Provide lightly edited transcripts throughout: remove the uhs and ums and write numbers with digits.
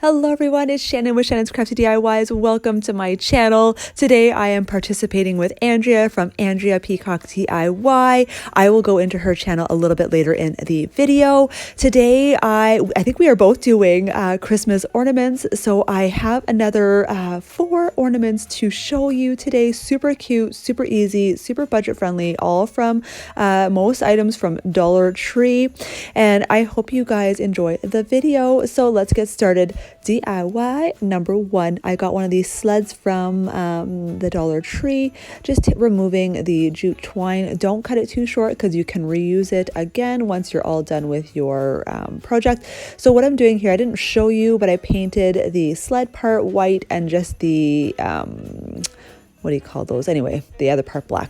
Hello everyone, it's Shannon with Shannon's Crafty DIYs. Welcome to my channel. Today I am participating with Andrea from Andrea Peacock DIY. I will go into her channel a little bit later in the video. Today I think we are both doing Christmas ornaments, so I have another 4 ornaments to show you today. Super cute, super easy, super budget friendly, all from most items from Dollar Tree, and I hope you guys enjoy the video. So let's get started. DIY number 1. I got one of these sleds from the Dollar Tree, just removing the jute twine. Don't cut it too short because you can reuse it again once you're all done with your project. So what I'm doing here, I didn't show you, but I painted the sled part white and just the what do you call those? Anyway, the other part black.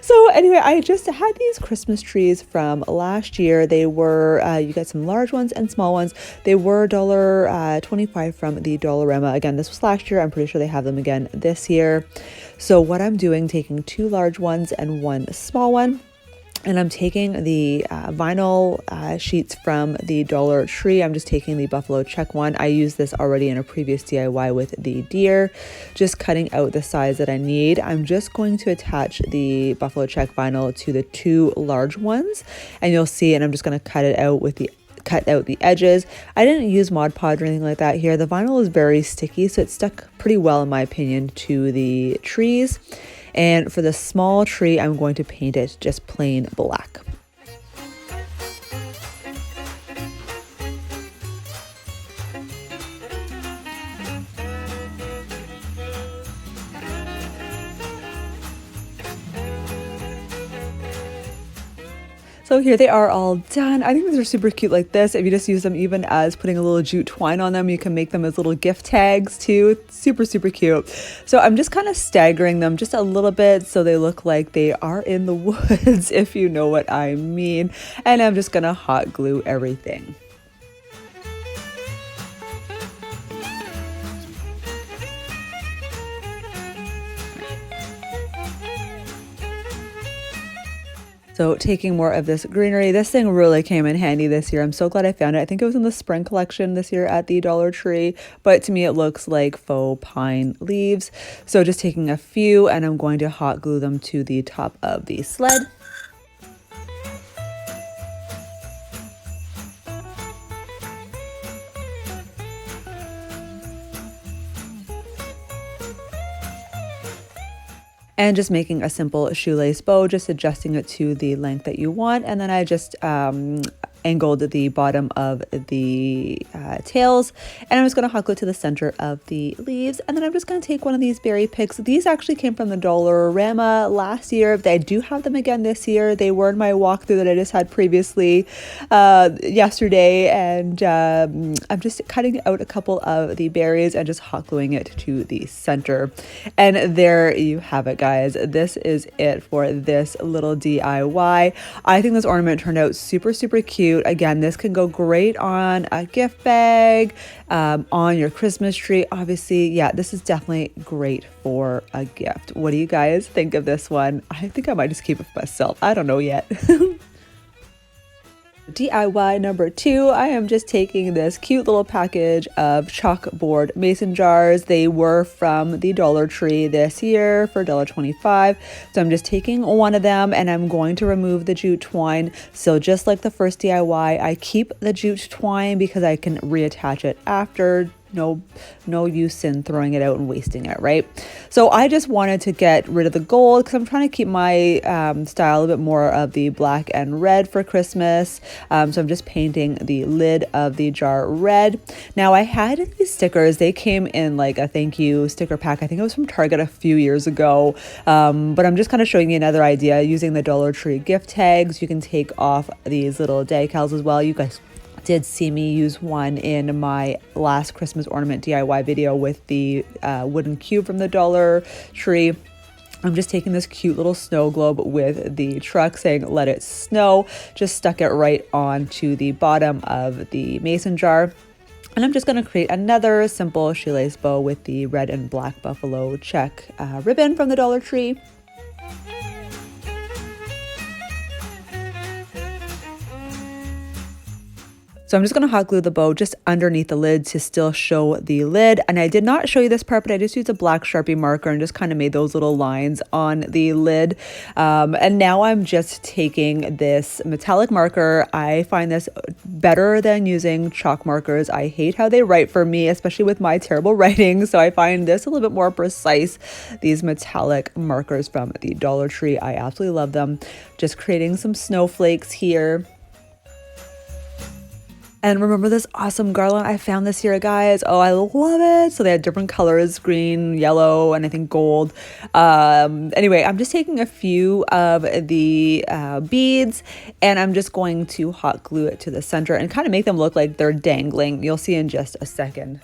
So anyway, I just had these Christmas trees from last year. They were, you got some large ones and small ones. They were $1.25 from the Dollarama. Again, this was last year. I'm pretty sure they have them again this year. So what I'm doing, taking 2 large ones and 1 small one. And I'm taking the vinyl sheets from the Dollar Tree. I'm just taking the buffalo check one. I used this already in a previous DIY with the deer, just cutting out the size that I need. I'm just going to attach the buffalo check vinyl to the 2 large ones, and you'll see, and I'm just going to cut out the edges. I didn't use Mod Podge or anything like that here. The vinyl is very sticky, so it stuck pretty well, in my opinion, to the trees. And for the small tree, I'm going to paint it just plain black. So here they are all done. I think these are super cute like this. If you just use them even as putting a little jute twine on them, you can make them as little gift tags too. It's super, super cute. So I'm just kind of staggering them just a little bit so they look like they are in the woods, if you know what I mean. And I'm just gonna hot glue everything. So taking more of this greenery, this thing really came in handy this year. I'm so glad I found it. I think it was in the spring collection this year at the Dollar Tree, but to me it looks like faux pine leaves. So just taking a few, and I'm going to hot glue them to the top of the sled. And just making a simple shoelace bow, just adjusting it to the length that you want. And then I just angled the bottom of the tails, and I'm just going to hot glue to the center of the leaves. And then I'm just going to take one of these berry picks. These actually came from the Dollarama last year. I do have them again this year. They were in my walkthrough that I just had previously yesterday, and I'm just cutting out a couple of the berries and just hot gluing it to the center. And there you have it, guys. This is it for this little DIY. I think this ornament turned out super, super cute. Again, this can go great on a gift bag, on your Christmas tree. Obviously, yeah, this is definitely great for a gift. What do you guys think of this one? I think I might just keep it for myself. I don't know yet. DIY number 2, I am just taking this cute little package of chalkboard mason jars. They were from the Dollar Tree this year for $1.25. So I'm just taking one of them, and I'm going to remove the jute twine. So just like the first DIY, I keep the jute twine because I can reattach it after. No use in throwing it out and wasting it, right? So I just wanted to get rid of the gold because I'm trying to keep my style a bit more of the black and red for Christmas. So I'm just painting the lid of the jar red. Now I had these stickers. They came in like a thank you sticker pack. I think it was from Target a few years ago. But I'm just kind of showing you another idea using the Dollar Tree gift tags. You can take off these little decals as well. You guys did see me use one in my last Christmas ornament DIY video with the wooden cube from the Dollar Tree. I'm just taking this cute little snow globe with the truck saying let it snow, just stuck it right onto the bottom of the mason jar. And I'm just going to create another simple shoelace bow with the red and black buffalo check ribbon from the Dollar Tree. So I'm just going to hot glue the bow just underneath the lid to still show the lid. And I did not show you this part, but I just used a black Sharpie marker and just kind of made those little lines on the lid. And now I'm just taking this metallic marker. I find this better than using chalk markers. I hate how they write for me, especially with my terrible writing. So I find this a little bit more precise. These metallic markers from the Dollar Tree, I absolutely love them. Just creating some snowflakes here. And remember this awesome garland I found this year, guys? Oh, I love it. So they had different colors, green, yellow, and I think gold. Anyway, I'm just taking a few of the beads and I'm just going to hot glue it to the center and kind of make them look like they're dangling. You'll see in just a second.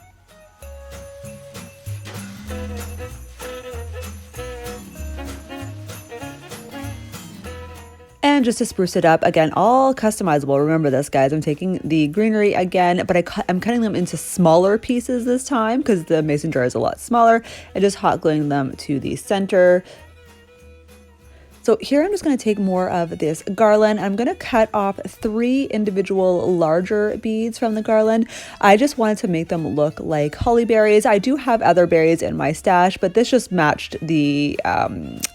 And just to spruce it up, again, all customizable. Remember this, guys. I'm taking the greenery again, but I'm cutting them into smaller pieces this time because the mason jar is a lot smaller, and just hot gluing them to the center. So here I'm just going to take more of this garland. I'm going to cut off 3 individual larger beads from the garland. I just wanted to make them look like holly berries. I do have other berries in my stash, but this just matched the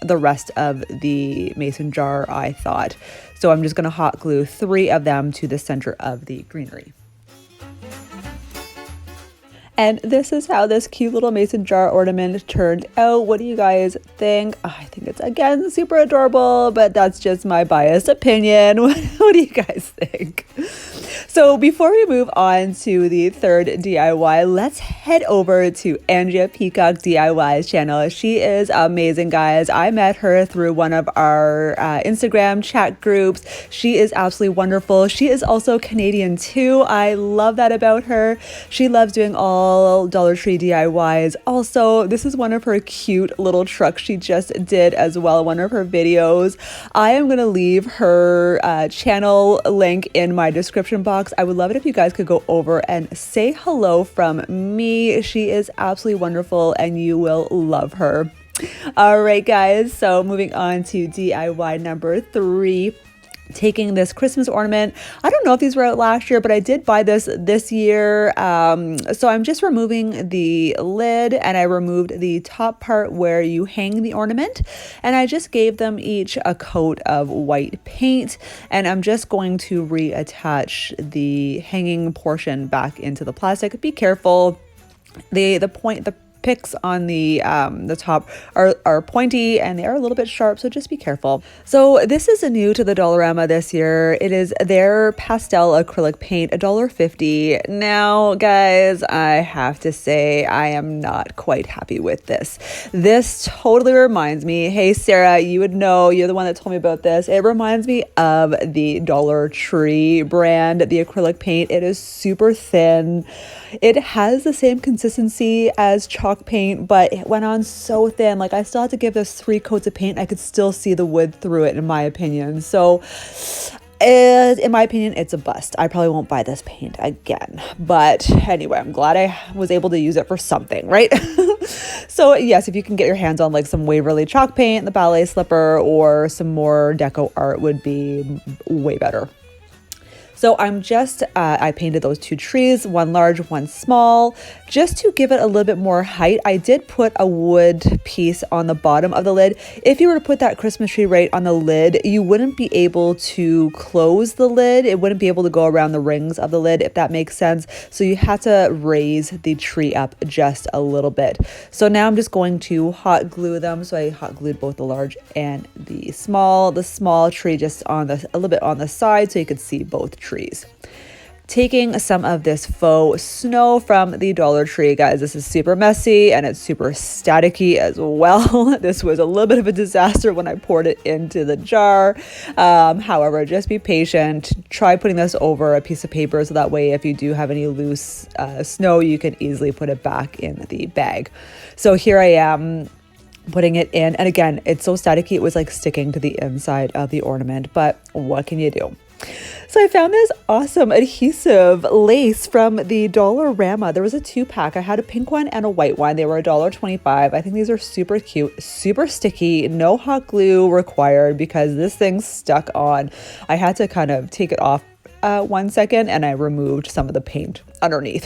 rest of the mason jar, I thought. So I'm just going to hot glue 3 of them to the center of the greenery. And this is how this cute little mason jar ornament turned out. What do you guys think? Oh, I think it's, again, super adorable, but that's just my biased opinion. What do you guys think? So before we move on to the third DIY, let's head over to Andrea Peacock DIY's channel. She is amazing, guys. I met her through one of our Instagram chat groups. She is absolutely wonderful. She is also Canadian too. I love that about her. She loves doing all Dollar Tree DIYs. Also, this is one of her cute little trucks she just did as well, one of her videos. I am going to leave her channel link in my description box. I would love it if you guys could go over and say hello from me. She is absolutely wonderful and you will love her. All right, guys, so moving on to DIY number 3. Taking this Christmas ornament. I don't know if these were out last year, but I did buy this year. So I'm just removing the lid and I removed the top part where you hang the ornament. And I just gave them each a coat of white paint. And I'm just going to reattach the hanging portion back into the plastic. Be careful. The picks on the top are pointy and they are a little bit sharp, so just be careful. So this is new to the Dollarama this year. It is their pastel acrylic paint, $1.50. Now, guys, I have to say I am not quite happy with this. This totally reminds me, hey Sarah, you would know, you're the one that told me about this. It reminds me of the Dollar Tree brand, the acrylic paint. It is super thin. It has the same consistency as chalk paint, but it went on so thin. Like, I still had to give this 3 coats of paint. I could still see the wood through it, in my opinion. So in my opinion, it's a bust. I probably won't buy this paint again. But anyway, I'm glad I was able to use it for something, right? So yes, if you can get your hands on like some Waverly chalk paint, the ballet slipper, or some more deco art would be way better. So I'm just, I painted those 2 trees, one large, one small, just to give it a little bit more height. I did put a wood piece on the bottom of the lid. If you were to put that Christmas tree right on the lid, you wouldn't be able to close the lid. It wouldn't be able to go around the rings of the lid, if that makes sense. So you had to raise the tree up just a little bit. So now I'm just going to hot glue them. So I hot glued both the large and the small. The small tree just on a little bit on the side so you could see both trees. Taking some of this faux snow from the Dollar Tree, guys. This is super messy and it's super staticky as well. This was a little bit of a disaster when I poured it into the jar. However, just be patient. Try putting this over a piece of paper so that way if you do have any loose snow, you can easily put it back in the bag. So here I am putting it in, and again, it's so staticky, it was like sticking to the inside of the ornament, but what can you do? So I found this awesome adhesive lace from the Dollarama. There was a 2-pack. I had a pink one and a white one. They were $1.25. I think these are super cute, super sticky, no hot glue required because this thing stuck on. I had to kind of take it off 1 second and I removed some of the paint underneath.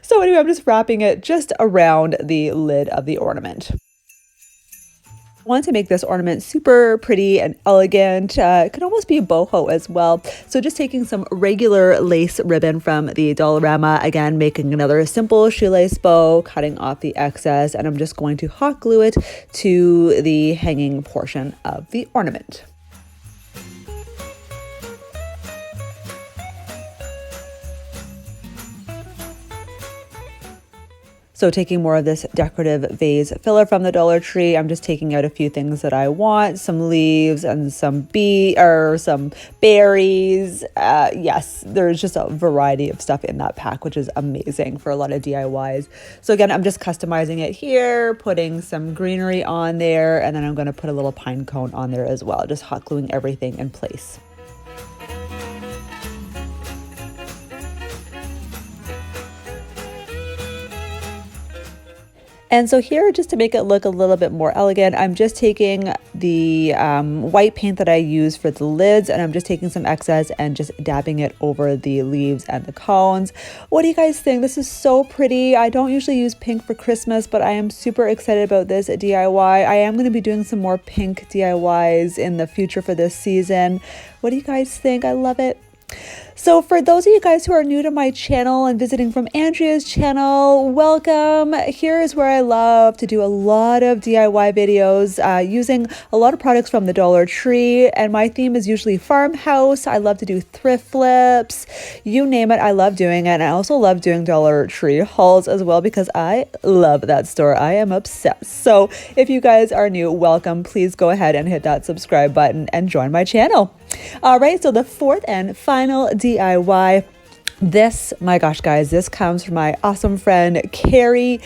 So anyway, I'm just wrapping it just around the lid of the ornament. I want to make this ornament super pretty and elegant. It could almost be boho as well. So just taking some regular lace ribbon from the Dollarama, again, making another simple shoelace bow, cutting off the excess, and I'm just going to hot glue it to the hanging portion of the ornament. So taking more of this decorative vase filler from the Dollar Tree, I'm just taking out a few things that I want, some leaves and some berries. Yes, there's just a variety of stuff in that pack, which is amazing for a lot of DIYs. So again, I'm just customizing it here, putting some greenery on there, and then I'm going to put a little pine cone on there as well, just hot gluing everything in place. And so here, just to make it look a little bit more elegant, I'm just taking the white paint that I use for the lids, and I'm just taking some excess and just dabbing it over the leaves and the cones. What do you guys think? This is so pretty. I don't usually use pink for Christmas, but I am super excited about this DIY. I am going to be doing some more pink DIYs in the future for this season. What do you guys think? I love it. So for those of you guys who are new to my channel and visiting from Andrea's channel, welcome. Here is where I love to do a lot of DIY videos using a lot of products from the Dollar Tree, and my theme is usually farmhouse. I love to do thrift flips, you name it, I love doing it. And I also love doing Dollar Tree hauls as well because I love that store. I am obsessed. So if you guys are new, welcome. Please go ahead and hit that subscribe button and join my channel. All right, so the fourth and final DIY. This, my gosh, guys, this comes from my awesome friend, Carrie.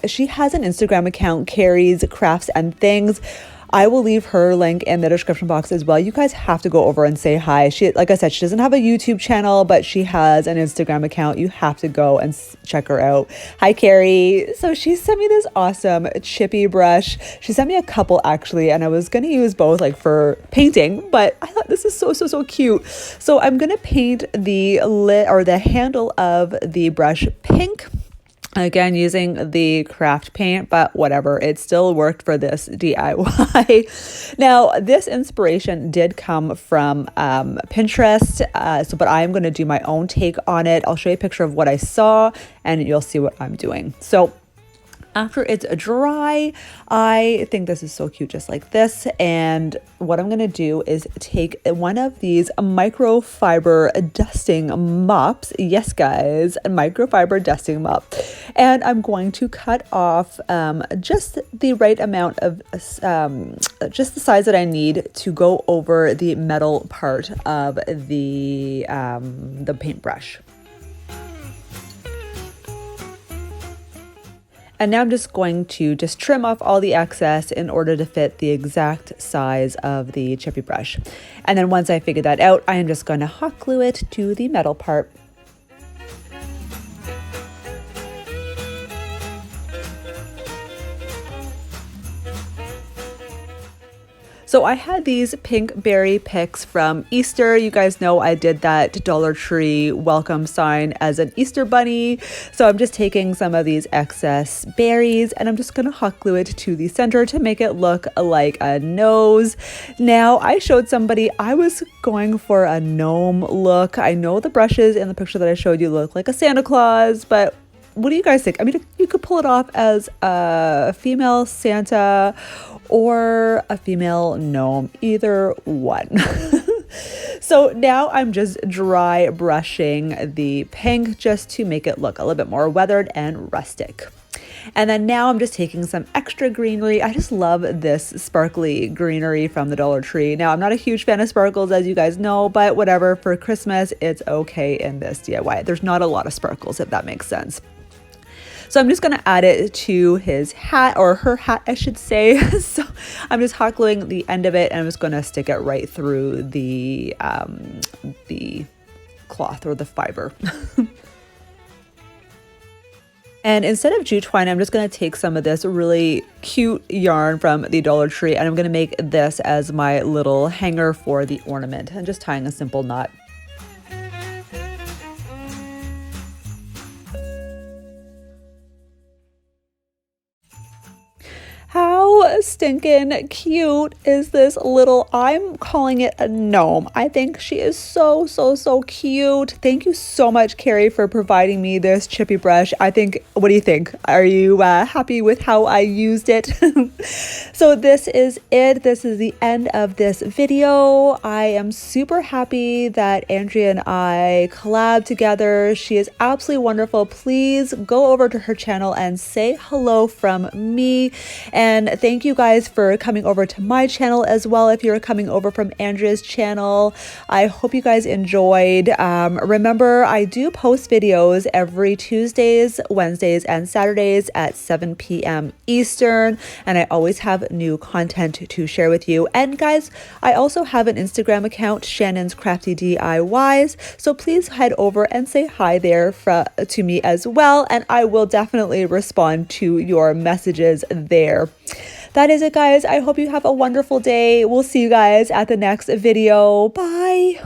She has an Instagram account, Carrie's Crafts and Things. I will leave her link in the description box as well. You guys have to go over and say hi. Like I said, she doesn't have a YouTube channel, but she has an Instagram account. You have to go and check her out. Hi, Carrie. So she sent me this awesome chippy brush. She sent me a couple actually, and I was going to use both like for painting, but I thought this is so cute. So I'm going to paint the lid or the handle of the brush pink. Again, using the craft paint, but whatever, it still worked for this DIY. Now, this inspiration did come from Pinterest, but I'm going to do my own take on it. I'll show you a picture of what I saw, and you'll see what I'm doing. So after it's dry, I think this is so cute, just like this. And what I'm going to do is take one of these microfiber dusting mops. Yes, guys, a microfiber dusting mop. And I'm going to cut off just the right amount of, just the size that I need to go over the metal part of the paintbrush. And now I'm just going to trim off all the excess in order to fit the exact size of the chippy brush. And then once I figure that out, I am just going to hot glue it to the metal part. So I had these pink berry picks from Easter. You guys know I did that Dollar Tree welcome sign as an Easter bunny. So I'm just taking some of these excess berries and I'm just going to hot glue it to the center to make it look like a nose. Now, I showed somebody, I was going for a gnome look. I know the brushes in the picture that I showed you look like a Santa Claus, but what do you guys think? I mean, you could pull it off as a female Santa or a female gnome, either one. So now I'm just dry brushing the pink just to make it look a little bit more weathered and rustic. And then now I'm just taking some extra greenery. I just love this sparkly greenery from the Dollar Tree. Now, I'm not a huge fan of sparkles, as you guys know, but whatever, for Christmas, it's okay in this DIY. There's not a lot of sparkles, if that makes sense. So I'm just going to add it to his hat, or her hat, I should say. So I'm just hot gluing the end of it, and I'm just going to stick it right through the cloth or the fiber. And instead of jute twine, I'm just going to take some of this really cute yarn from the Dollar Tree, and I'm going to make this as my little hanger for the ornament, and just tying a simple knot. stinking cute is this little, I'm calling it a gnome. I think she is so, so, so cute. Thank you so much, Carrie, for providing me this chippy brush. I think, what do you think? Are you happy with how I used it? So this is it. This is the end of this video. I am super happy that Andrea and I collabed together. She is absolutely wonderful. Please go over to her channel and say hello from me. And thank you guys for coming over to my channel as well. If you're coming over from Andrea's channel, I hope you guys enjoyed. Remember, I do post videos every Tuesdays, Wednesdays, and Saturdays at 7 p.m. Eastern, and I always have new content to share with you. And guys, I also have an Instagram account, ShannonscraftyDIYs, so please head over and say hi there to me as well, and I will definitely respond to your messages there. That is it, guys. I hope you have a wonderful day. We'll see you guys at the next video. Bye.